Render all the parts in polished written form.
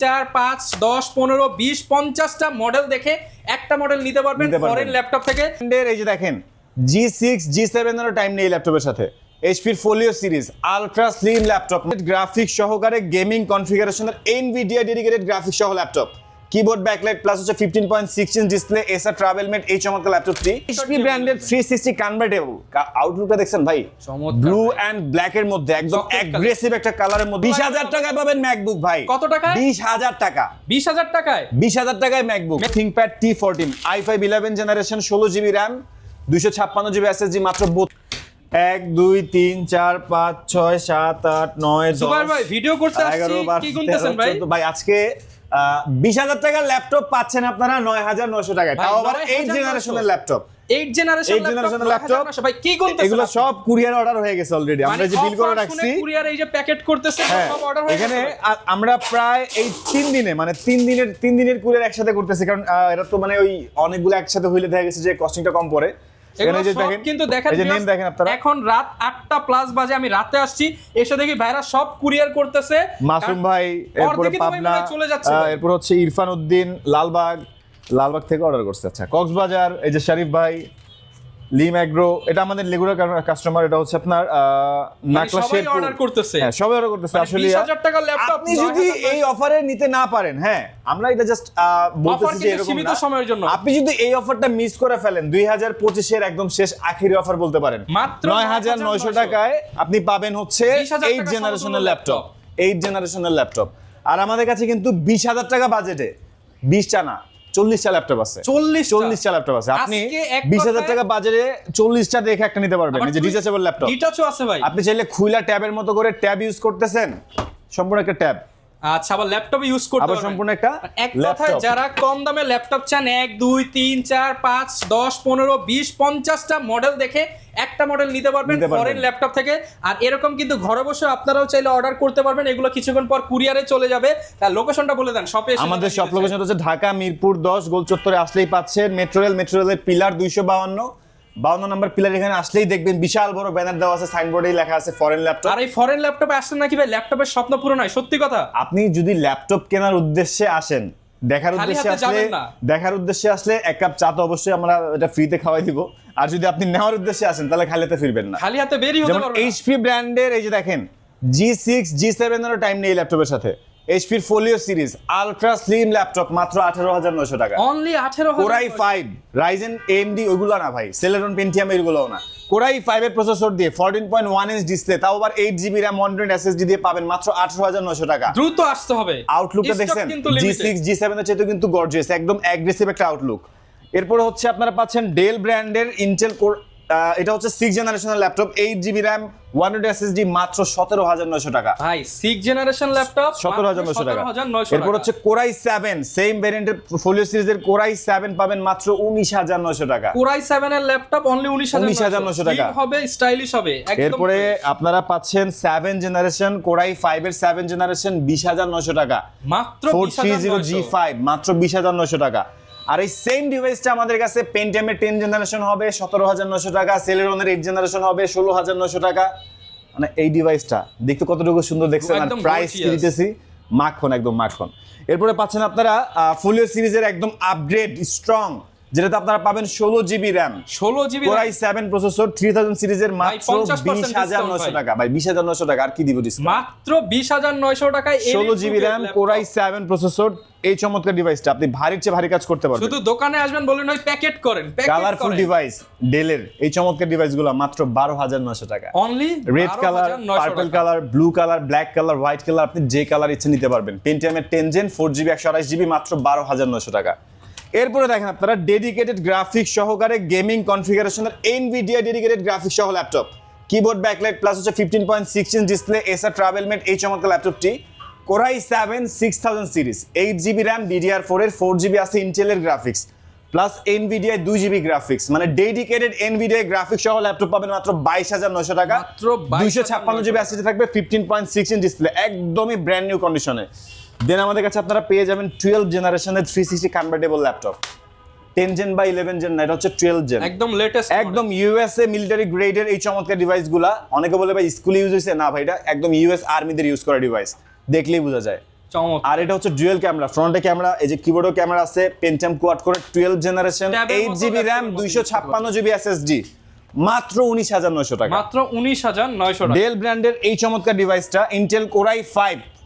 4 5 10 15 20 50টা model দেখে একটা model নিতে পারবেন ফরেন ল্যাপটপ থেকে। এই যে দেখেন G6 G7 এর টাইম নেই ল্যাপটপের সাথে। HP Folio series ultra slim laptop, graphics সহকারে গেমিং কনফিগারেশনের এনভিডিয়া ডেডিকেটেড গ্রাফিক্স সহ ল্যাপটপ, কিবোর্ড ব্যাকলাইট প্লাস হচ্ছে 15.6 ইঞ্চ ডিসপ্লে, এসার ট্রাভেলমেট এই চমৎকার ল্যাপটপটি HP ব্র্যান্ডের 360 কনভার্টেবল। আউটলুকটা দেখছেন ভাই, ব্লু এন্ড ব্ল্যাক এর মধ্যে একদম অ্যাগ্রেসিভ একটা কালারের মধ্যে 20000 টাকায় পাবেন ম্যাকবুক ভাই। কত টাকায়? 20000 টাকা। 20000 টাকায় 20000 টাকায় MacBook. ThinkPad T14 i5 11 generation 16GB RAM 256GB SSD মাত্র 1 2 3 4 5 6 7 8 9 10 সুপার ভাই ভিডিও করতে আসছি কি গুনতেছেন ভাই? ভাই আজকে 20000 টাকার ল্যাপটপ পাচ্ছেন আপনারা 9900 টাকায়, তাও আবার 8 জেনারেশনের ল্যাপটপ। 8 জেনারেশন ল্যাপটপ ভাই কি গুনতেছেন? এগুলো সব কুরিয়ার অর্ডার হয়ে গেছে অলরেডি, আমরা যে বিল করে রাখছি কুরিয়ার এই যে প্যাকেট করতেছে সব অর্ডার হয়ে গেছে। এখানে আমরা প্রায় এই 3 দিনে মানে 3 দিনের কুরিয়ার একসাথে করতেছি, কারণ এটা তো মানে ওই অনেকগুলো একসাথে হইলে দেখা গেছে যে কস্টিংটা কম পড়ে। এখানে যে দেখেন কিন্তু দেখেন এখন রাত 8টা প্লাস বাজে, আমি রাতে আসছি, এসে দেখি ভাইরা সব কুরিয়ার করতেছে। মাসুম ভাই, এরপরে পাবনা, এরপর হচ্ছে ইরফান উদ্দিন লালবাগ থেকে অর্ডার করছে। আচ্ছা কক্সবাজার, এই যে শরীফ ভাই লিম এগ্রো, এটা আমাদের রেগুলার কাস্টমার, এটা হচ্ছে আপনার নাকলা শেরপুর অর্ডার করতেছে। হ্যাঁ সবাই অর্ডার করতেছে। আসলে 20000 টাকার ল্যাপটপ আপনি যদি এই অফারে নিতে না পারেন, হ্যাঁ আমরা এটা জাস্ট বলতেছি যে এরকম সীমিত সময়ের জন্য আপনি যদি এই অফারটা মিস করে ফেলেন 2025 এর একদম শেষ আখেরি অফার বলতে পারেন, মাত্র 9900 টাকায় আপনি পাবেন হচ্ছে 8 জেনারেশনের ল্যাপটপ। 8 জেনারেশনের ল্যাপটপ। আর আমাদের কাছে কিন্তু 20000 টাকা বাজেটে 20টা না 40টা ল্যাপটপ আছে। 40টা ল্যাপটপ আছে। আপনি 20000 টাকা বাজেটে 40টা দেখে একটা নিতে পারবেন। এই যে ডিটাচেবল ল্যাপটপ, ডিটাচও আছে ভাই। আপনি চাইলে খুইলা ট্যাবের মতো করে ট্যাব ইউজ করতেছেন, সম্পূর্ণ একটা ট্যাব। আচ্ছা আবার ল্যাপটপ ইউজ করতে পারবেন সম্পূর্ণ একটা এক কথায় যারা কম দামে ল্যাপটপ চান 1 2 3 4 5 10 15 20 50টা মডেল দেখে একটা মডেল নিতে পারবেন ফরেন ল্যাপটপ থেকে। আর এরকম কিন্তু ঘরে বসে আপনারাও চাইলে অর্ডার করতে পারবেন, এগুলো কিছুক্ষণ পর কুরিয়ারে চলে যাবে। তার লোকেশনটা বলে দেন শপে এসে। আমাদের শপ লোকেশন হচ্ছে ঢাকা মিরপুর 10 গোল চত্বরে আসলেই পাচ্ছেন মেট্রো রেলের পিলার 252 নম্বর পিলার। এখানে আসলেই দেখবেন বিশাল বড় ব্যানার দেওয়া আছে, সাইনবোর্ডেই লেখা আছে ফরেন ল্যাপটপ। আর এই ফরেন ল্যাপটপে আসছেন নাকি ভাই ল্যাপটপের স্বপ্ন পূরণ হয়? সত্যি কথা, আপনি যদি ল্যাপটপ কেনার উদ্দেশ্যে আসেন, দেখার উদ্দেশ্যে আসলে এক কাপ চা তো অবশ্যই আমরা এটা ফ্রিতে খাওয়াই দিব। আর যদি আপনি নেওয়ার উদ্দেশ্যে আসেন তাহলে খালি হাতে ফিরবেন না, খালি হাতে বেরিয়ে হতে পারবেন। HP ব্র্যান্ডের এই যে দেখেন G6 G7 এর টাইম নেই ল্যাপটপের সাথে। HP Folio series ultra slim laptop মাত্র 18900 টাকা। Only 18000। Core i5 Ryzen AMD ওইগুলো না ভাই, Celeron Pentium এগুলোও না। Core i5 এর প্রসেসর দিয়ে 14.1 ইঞ্চ ডিসপ্লে, তাও আবার 8GB RAM 128 SSD দিয়ে পাবেন মাত্র 18900 টাকা। দ্রুত আসতে হবে। আউটলুকটা দেখছেন G6 G7 এর চেয়ে কিন্তু গর্জিয়াস, একদম অ্যাগ্রেসিভ একটা আউটলুক। এরপর হচ্ছে আপনারা পাচ্ছেন ডেল ব্র্যান্ডের Intel Core, এটা হচ্ছে 6 জেনারেশনের ল্যাপটপ, 8GB RAM 128 SSD মাত্র 17900 টাকা ভাই। 6 জেনারেশন ল্যাপটপ 17900 টাকা। এরপর হচ্ছে Core i7 সেম ভেরিয়েন্টের Folio সিরিজের Core i7 পাবেন মাত্র 19900 টাকা। Core i7 এর ল্যাপটপ অনলি 19900 টাকা হবে, স্টাইলিশ হবে একদম। এরপরে আপনারা পাচ্ছেন 7 জেনারেশন Core i5 এর 7 জেনারেশন 20900 টাকা মাত্র। 430G5 মাত্র 20900 টাকা। আর এই সেম ডিভাইসটা আমাদের কাছে পেন্টিয়ামের 10 জেনারেশন হবে 17900 টাকা, সেলেরনের 8 জেনারেশন হবে 16900 টাকা। মানে এই ডিভাইসটা দেখতে কতটুকু সুন্দর দেখছেন, আর প্রাইস কি দিতেছি মাখন, একদম মাখন। এরপরে পাচ্ছেন আপনারা Folio সিরিজের একদম আপগ্রেড স্ট্রং, যেটাতে আপনারা পাবেন 16GB RAM 16GB Core i7 processor 3000 সিরিজের মাত্র 20900 টাকা। ভাই 20900 টাকা আর কি দিব ডিসকাউন্ট? মাত্র 20900 টাকায় 16GB RAM Core i7 processor, এই চমৎকার ডিভাইসটা আপনি ভারীর চেয়ে ভারী কাজ করতে পারবেন। শুধু দোকানে আসবেন বলেন ওই প্যাকেট করেন, কালারফুল ডিভাইস ডেলের এই চমৎকার ডিভাইসগুলো মাত্র 12900 টাকা। Only red colour, purple colour, blue colour, black colour, white colour, আপনি যে কালার ইচ্ছে নিতে পারবেন। পেন্টিয়ামের 10 জেন 4GB 128GB মাত্র 12900 টাকা। এরপরে দেখেন আপনারা ডেডিকেটেড গ্রাফিক্স সহকারে গেমিং কনফিগারেশনের এনভিডিয়া ডেডিকেটেড গ্রাফিক্স সহ ল্যাপটপ, কিবোর্ড ব্যাকলাইট প্লাস হচ্ছে 15.6 ইঞ্চ ডিসপ্লে, এসার ট্রাভেলমেট এই চমৎকার ল্যাপটপটি। Core i7 6000 series 8GB RAM DDR4 এর 4GB আছে ইন্টেলের graphics plus Nvidia 2GB graphics, মানে ডেডিকেটেড এনভিডিয়া গ্রাফিক্স সহ ল্যাপটপ পাবেন মাত্র 22900 টাকা। মাত্র 256GB SSD থাকবে, 15.6 ইঞ্চ ডিসপ্লে, একদমই ব্র্যান্ড নিউ কন্ডিশনে। দেন আমাদের কাছে আপনারা পেয়ে যাবেন 12 জেনারেশনের 360 কনভার্টেবল ল্যাপটপ, 10 জেন বা 11 জেন না, এটা হচ্ছে 12 জেন, একদম লেটেস্ট, একদম ইউএসএ মিলিটারি গ্রেডের এই চমৎকার ডিভাইসগুলা। অনেকে বলে ভাই স্কুলে ইউজ হইছে, না ভাই এটা একদম ইউএস আর্মিদের ইউজ করা ডিভাইস, দেখলেই বোঝা যায়। চমৎকার। আর এটা হচ্ছে ডুয়াল ক্যামেরা, ফ্রন্টে ক্যামেরা, এই যে কিবোর্ডও ক্যামেরা আছে, পেন্টিয়াম কোয়াড করে 12 জেনারেশন, ট্যাবের মতো 8 জিবি র্যাম, ল্যাপটপের মতো 256 জিবি এসএসডি, মাত্র 19,900 টাকা। মাত্র 19,900 টাকা। ডেল ব্র্যান্ডের এই চমৎকার ডিভাইসটা Intel core i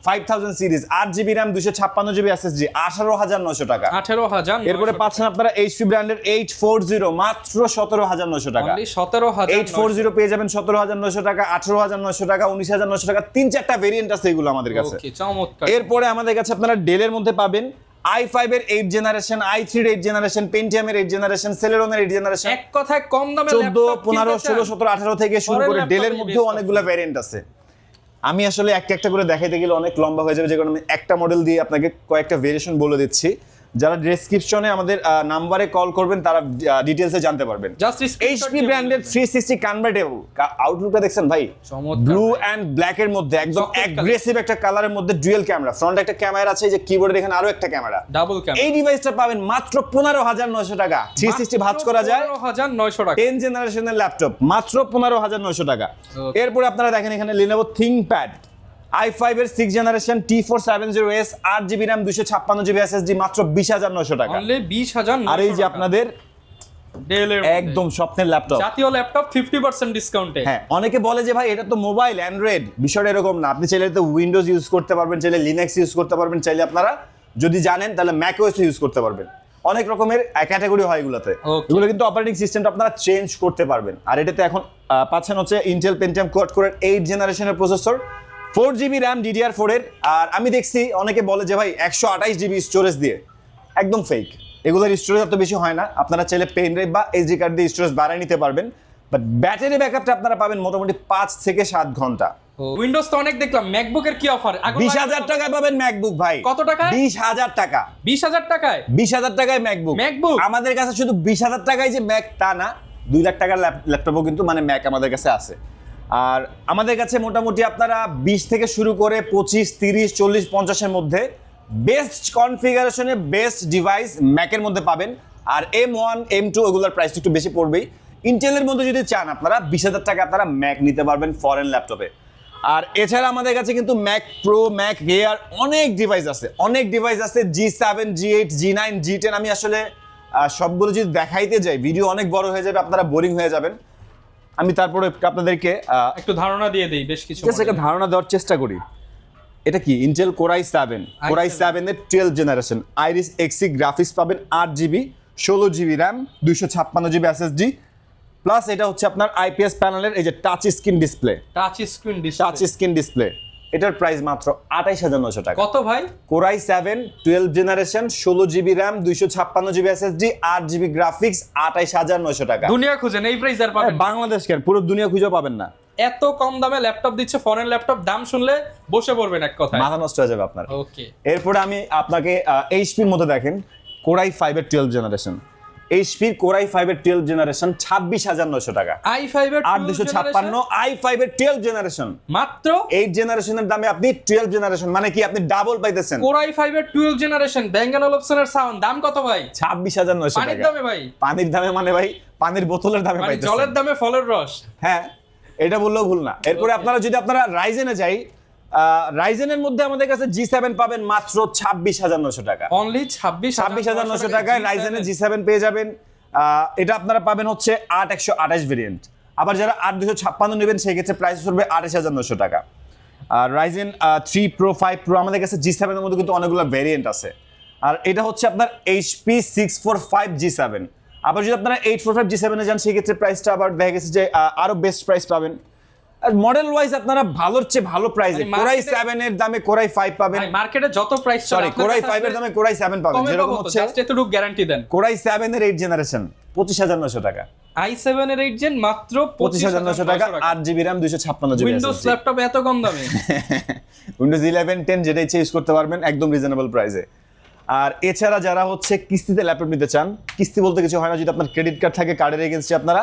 5000 series, 8 GB RAM, 256 GB SSD, 18,900 টাকা। 18,000। এরপরে পাচ্ছেন আপনারা এইচপি ব্র্যান্ডের 840, মাত্র 17,900 টাকা। অনলি 17,000। 840 পেয়ে যাবেন 17,900 টাকা, 18,900 টাকা, 19,900 টাকা, 3-4টা ভেরিয়েন্ট আছে এগুলো আমাদের কাছে। ওকে, চমৎকার। এরপরে আমাদের কাছে আপনারা ডেলের মধ্যে পাবেন i5 এর 8 জেনারেশন, i3 এর 8 জেনারেশন, পেন্টিয়াম এর 8 জেনারেশন, সেলেরনের 8 জেনারেশন, এক কথায় কম দামে 14, 15, 16, 17, 18 থেকে শুরু Foreign করে laptop ডেলের নিয়ে মধ্যেও বেশ অনেকগুলো ভ্যারিয়েন্ট আছে। আমি আসলে একটা একটা করে দেখাইতে গেলে অনেক লম্বা হয়ে যাবে, যে কারণে আমি একটা মডেল দিয়ে আপনাকে কয়েকটা ভেরিয়েশন বলে দিচ্ছি। যারা ডেসক্রিপশনে আমাদের নাম্বারে কল করবেন তারা ডিটেইলসে জানতে পারবেন। জাস্ট এইচপি ব্র্যান্ডের 360 কনভার্টেবল, আউটলুকটা দেখছেন ভাই, চমৎকার। ব্লু এন্ড ব্ল্যাক এর মধ্যে একদম চকলেট অ্যাগ্রেসিভ একটা কালারের মধ্যে ডুয়াল ক্যামেরা, ফ্রন্টে একটা ক্যামেরা আছে, এই যে কিবোর্ডে দেখেন আরো একটা ক্যামেরা, ডাবল ক্যামেরা। এই ডিভাইসটা পাবেন মাত্র 15,900 টাকা। 360 ভাঁজ করা যায়, 15,900 টাকা। 10 জেনারেশনের ল্যাপটপ, মাত্র 15,900 টাকা। Okay. এরপরে আপনারা দেখেন এখানে Lenovo ThinkPad i5 এর 6 generation, T470S, 8 GB RAM, 256 GB SSD, মাত্র 20,900 টাকা। অনলি 20,900। আর এই যে আপনাদের ডেলের একদম স্বপ্নের ল্যাপটপ, জাতীয় ল্যাপটপ 50% ডিসকাউন্টে। হ্যাঁ, অনেকে বলে যে ভাই এটা তো মোবাইল অ্যান্ড্রয়েড, বিষয়টা এরকম না। আপনি চাইলে তো উইন্ডোজ ইউজ করতে পারবেন, চাইলে লিনাক্স ইউজ করতে পারবেন, চাইলে আপনারা যদি জানেন তাহলে ম্যাকওএস ইউজ করতে পারবেন। অনেক রকমের ক্যাটাগরি হয় এগুলোতে। Okay. এগুলো কিন্তু অপারেটিং সিস্টেমটা আপনারা চেঞ্জ করতে পারবেন। আর এটাতে এখন পাচ্ছেন হচ্ছে ইন্টেল পেন্টিয়াম কোয়াড কোরের 8 জেনারেশনের প্রসেসর, 4 জিবি র্যাম DDR4 এর। আর আমি দেখছি অনেকে বলে যে ভাই 128 জিবি স্টোরেজ দিয়ে, একদম ফেক। এগুলোর স্টোরেজ এত বেশি হয় না, আপনারা চাইলে পেন ড্রাইভ বা এসডি কার্ড দিয়ে স্টোরেজ বাড়ায় নিতে পারবেন, বাট ব্যাটারি ব্যাকআপটা আপনারা পাবেন মোটামুটি 5 থেকে 7 ঘন্টা। উইন্ডোজ তো অনেক দেখলাম, ম্যাকবুকের কি অফার? 20,000 টাকায় পাবেন ম্যাকবুক ভাই। কত টাকায়? 20,000 টাকা। 20,000 টাকায় 20,000 টাকায় ম্যাকবুক। ম্যাকবুক আমাদের কাছে শুধু 20,000 টাকায় যে ম্যাক তা না, 2 লাখ টাকার ল্যাপটপও কিন্তু মানে ম্যাক আমাদের কাছে আছে। আর আমাদের কাছে মোটামুটি আপনারা 20 থেকে শুরু করে 25, 30, 40, 50 এর মধ্যে বেস্ট কনফিগারেশনে বেস্ট ডিভাইস ম্যাকের মধ্যে পাবেন। আর M1, M2 ওগুলোর প্রাইস একটু বেশি পড়বেই। ইন্টেলের মধ্যে যদি চান আপনারা 20,000 টাকা আপনারা ম্যাক নিতে পারবেন ফরেন ল্যাপটপে। আর এছাড়া আমাদের কাছে কিন্তু ম্যাক প্রো, ম্যাক এয়ার অনেক ডিভাইস আছে, G7, G8, G9, G10। আমি আসলে সবগুলো যদি দেখাইতে যাই ভিডিও অনেক বড় হয়ে যাবে, আপনারা বোরিং হয়ে যাবেন। আমি তারপরে আপনাদেরকে একটু ধারণা দিয়ে দেই বেশ কিছু একটা ধারণা দেওয়ার চেষ্টা করি। এটা কি ইন্টেল কোরাই 7 এর 12 জেনারেশন, আইরিস এক্সি গ্রাফিক্স পাবেন, 8 GB, 16 GB RAM, 256 GB SSD, plus এটা হচ্ছে আপনার আইপিএস প্যানেলের এই যে টাচ স্ক্রিন ডিসপ্লে, এটার প্রাইস মাত্র 28,900 টাকা। কত ভাই? Core i 7 12 generation, 16 GB RAM, 256 GB SSD, 8 GB graphics, 28,900 টাকা। দুনিয়া খুঁজেন এই প্রাইস আর পাবেন? বাংলাদেশ কেন, পুরো দুনিয়া খুঁজে পাবেন না। এত কম দামে ল্যাপটপ দিচ্ছে, ফরেন ল্যাপটপ, দাম শুনলে বসে পড়বেন এক কথায়, মাথা নষ্ট হয়ে যাবে আপনার। ওকে। এরপরে আমি আপনাকে এইচপির মধ্যে দেখেন কোরাই 5 এর 12 জেনারেশন, এইচপির কোরাই 5 এর 12 জেনারেশন, 26,900 টাকা। i5 এর 8,256 i5 এর 12 জেনারেশন, মাত্র 8 জেনারেশনের দামে আপনি 12 জেনারেশন, মানে কি আপনি ডাবল পাইতেছেন। কোরাই 5 এর 12 জেনারেশন, ব্যাঙ্গ & ওলফসনের সাউন্ড, দাম কত ভাই? 26,900 পানির টাকা। দামে ভাই? পানির দামে মানে ভাই পানির বোতলের দামে মানে পাইতেছেন। জলের দামে ফলের রস। হ্যাঁ, এটা বললেও ভুল না। এরপরে আপনারা যদি রাইজেনে যাই, রাইজেনের মধ্যে আমাদের কাছে G7 পাবেন মাত্র 26,900 টাকা। অনলি 26,900 টাকায় রাইজেনের G7 পেয়ে যাবেন। এটা আপনারা পাবেন হচ্ছে 8,128 ভেরিয়েন্ট। আবার যারা 8,256 নেবেন সেই ক্ষেত্রে প্রাইস পড়বে 28,900 টাকা। আর রাইজেন 3 Pro, 5 Pro আমাদের কাছে G7 এর মধ্যে কিন্তু অনেকগুলো ভেরিয়েন্ট আছে। আর এটা হচ্ছে আপনার HP 645 G7। আবার যদি আপনারা 845 G7 এ যান সেই ক্ষেত্রে প্রাইসটা আবার দেখা গেছে যে আরো বেস্ট প্রাইস পাবেন। আর মডেল ওয়াইজ আপনারা ভালোর চেয়ে ভালো প্রাইসে কোরাই 7 এর দামে কোরাই 5 পাবেন। মার্কেটে যত প্রাইস সরি, কোরাই 5 এর দামে কোরাই 7 পাবেন। যেরকম হচ্ছে জাস্ট এতটুকু গ্যারান্টি দেন। কোরাই 7 এর 8 জেনারেশন 25,900 টাকা। i7 এর 8 জেন মাত্র 25,900 টাকা, 8 GB RAM, 256 GB Windows laptop এত কম দামে। উইন্ডোজ 11, 10 যেটা ইচ্ছে ইউজ করতে পারবেন একদম রিজনেবল প্রাইসে। আর এছাড়া যারা হচ্ছে কিস্তিতে ল্যাপটপ নিতে চান, কিস্তি বলতে কিছু হয় না, যদি আপনার ক্রেডিট কার্ড থাকে কার্ডের এগেইনস্টে আপনারা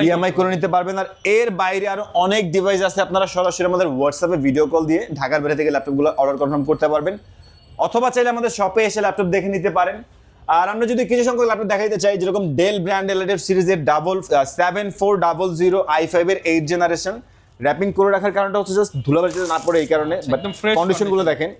ইএমআই করে নিতে পারবেন। আর এর বাইরে আরো অনেক ডিভাইস আছে, আপনারা সরাসরি আমাদের হোয়াটসঅ্যাপে ভিডিও কল দিয়ে ঢাকার বাইরে থেকে ল্যাপটপগুলো অর্ডার কনফার্ম করতে পারবেন, অথবা চাইলে আমাদের শপে এসে ল্যাপটপ দেখে নিতে পারেন। আর আমরা যদি কিছু সংখ্যক ল্যাপটপ দেখাইতে চাই, যেরকম ডেল ব্র্যান্ড ল্যাপটপ সিরিজের 7400 i5 এর 8 জেনারেশন, র্যাপিং করে রাখার কারণটা হচ্ছে জাস্ট ধুলাবালি না পড়ে এই কারণে, বাট কন্ডিশনগুলো দেখেন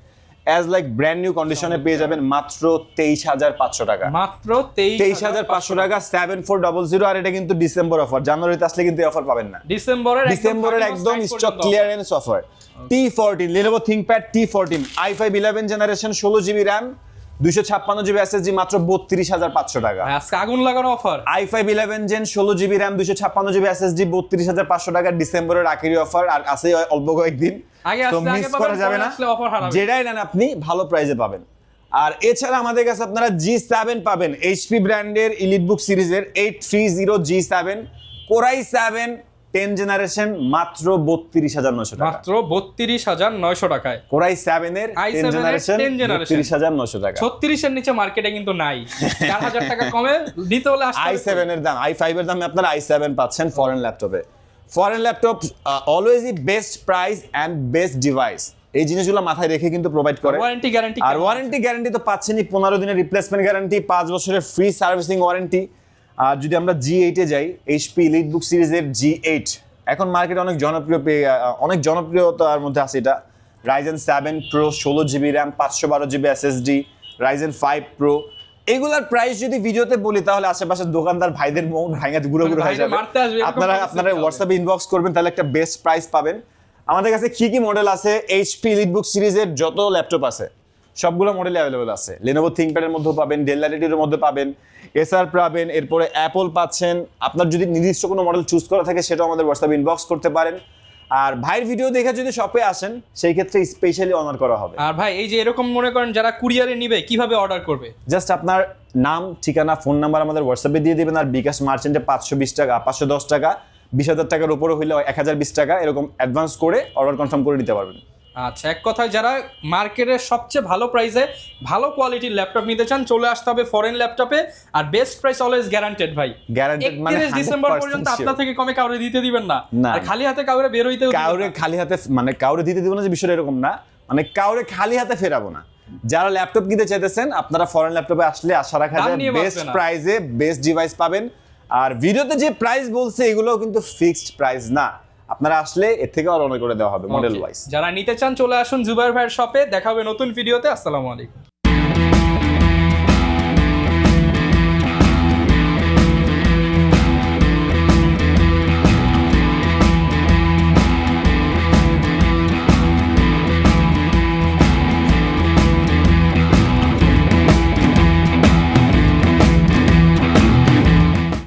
অ্যাজ লাইক ব্র্যান্ড নিউ কন্ডিশনে পেয়ে যাবেন মাত্র 23,500 টাকা। মাত্র 23,500 টাকা 7400। আর এটা কিন্তু ডিসেম্বর অফার, জানুয়ারিতে আসলে কিন্তু এই অফার পাবেন না। ডিসেম্বরের একদম stock clearance offer. T14 Lenovo ThinkPad T14 i5 11 generation 16GB RAM 256GB SSD মাত্র 32,500 টাকা। আজকে আগুন লাগানো offer. i5 11 Gen 16GB RAM 256GB SSD 32,500 টাকা, ডিসেম্বরের আখেরি অফার, আর আছে অল্প কয়েকদিন, আগে তো আসলে মিস আগে করা পাবেন, যাবে পরে না। আসলে অফার হারাবেন। যেটাই নেন আপনি ভালো প্রাইসে পাবেন। আর এছাড়া আমাদের কাছে আপনারা G7 পাবেন, HP ব্র্যান্ডের EliteBook সিরিজের 830 G7 Core i7 10 জেনারেশন মাত্র 32,900 টাকা। মাত্র 32,900 টাকায় Core i7 এর 10 জেনারেশন 32,900 টাকা। 36 এর নিচে মার্কেটে কিন্তু নাই। 4,000 টাকা কমে দিতে হলে আসতে হবে। i7 এর দাম, i5 এর দামে আপনারা i7 পাচ্ছেন ফরেন ল্যাপটপে। ফরেন ল্যাপটপ অলওয়েজই best price and best device, এই জিনিসগুলো মাথায় রেখে কিন্তু প্রোভাইড করে। ওয়ারেন্টি গ্যারান্টি, আর ওয়ারেন্টি গ্যারান্টি তো পাচ্ছেনই, 15 দিনের রিপ্লেসমেন্ট গ্যারান্টি, 5 বছরের ফ্রি সার্ভিসিং ওয়ারেন্টি। আর যদি আমরা G8 এ যাই, HP EliteBook সিরিজের G8 এখন মার্কেটে অনেক জনপ্রিয়তার মধ্যে আছে। এটা Ryzen 7 Pro 16GB RAM 512GB SSD Ryzen 5 Pro। এগুলার প্রাইস যদি ভিডিওতে বলি তাহলে আশেপাশের দোকানদার ভাইদের মন ভাঙা গুঁড়ো হয়ে যাবে। আপনারা হোয়াটসঅ্যাপে ইনবক্স করবেন, তাহলে একটা বেস্ট প্রাইস পাবেন। আমাদের কাছে কি মডেল আছে, HP EliteBook সিরিজের যত ল্যাপটপ আছে সবগুলো মডেল অ্যাভেলেবল আছে। Lenovo ThinkPad এর মধ্যে পাবেন, Dell Latitude এর মধ্যে পাবেন, Acer পাবেন, এরপরে Apple পাচ্ছেন। আপনার যদি নির্দিষ্ট কোনো মডেল চুজ করা থাকে সেটাও আমাদের হোয়াটসঅ্যাপে ইনবক্স করতে পারেন। আর ভাইয়ের ভিডিও দেখে যদি শপে আসেন সেই ক্ষেত্রে স্পেশালি অনার করা হবে। আর ভাই এই যে এরকম মনে করেন যারা কুরিয়ারে নিবে কিভাবে অর্ডার করবে? জাস্ট আপনার নাম, ঠিকানা, ফোন নাম্বার আমাদের হোয়াটসঅ্যাপে দিয়ে দিবেন। আর বিকাশ মার্চেন্টে 520 টাকা, 510 টাকা, 20,000 টাকার উপরে হইলে 1020 টাকা এরকম অ্যাডভান্স করে অর্ডার কনফার্ম করে নিতে পারবেন। আচ্ছা, এক কথায় যারা মার্কেটের সবচেয়ে ভালো প্রাইসে ভালো কোয়ালিটির ল্যাপটপ নিতে চান চলে আসতে হবে ফরেন ল্যাপটপে। আর বেস্ট প্রাইস অলওয়েজ গ্যারান্টেড ভাই, গ্যারান্টেড মানে 31 ডিসেম্বর পর্যন্ত আপনার থেকে কমে কাউরে দিতে দিবেন না। আর খালি হাতে কাউরে বের হইতে খালি হাতে মানে কাউরে দিতে দিব না, যে বিষয়টা এরকম না, মানে কাউরে খালি হাতে ফেরাবো না। যারা ল্যাপটপ কিনতে চাইতেছেন আপনারা ফরেন ল্যাপটপে আসলে আশা রাখা যায় বেস্ট প্রাইসে বেস্ট ডিভাইস পাবেন। আর ভিডিওতে যে প্রাইস বলছে এগুলোও কিন্তু ফিক্সড প্রাইস না, আপনারা আসলে এর থেকে আরো অনেক করে দেওয়া হবে মডেল ওয়াইজ। যারা নিতে চান চলে আসুন জুবাইর ভাইয়ের শপে। দেখা হবে নতুন ভিডিওতে। আসসালামু আলাইকুম।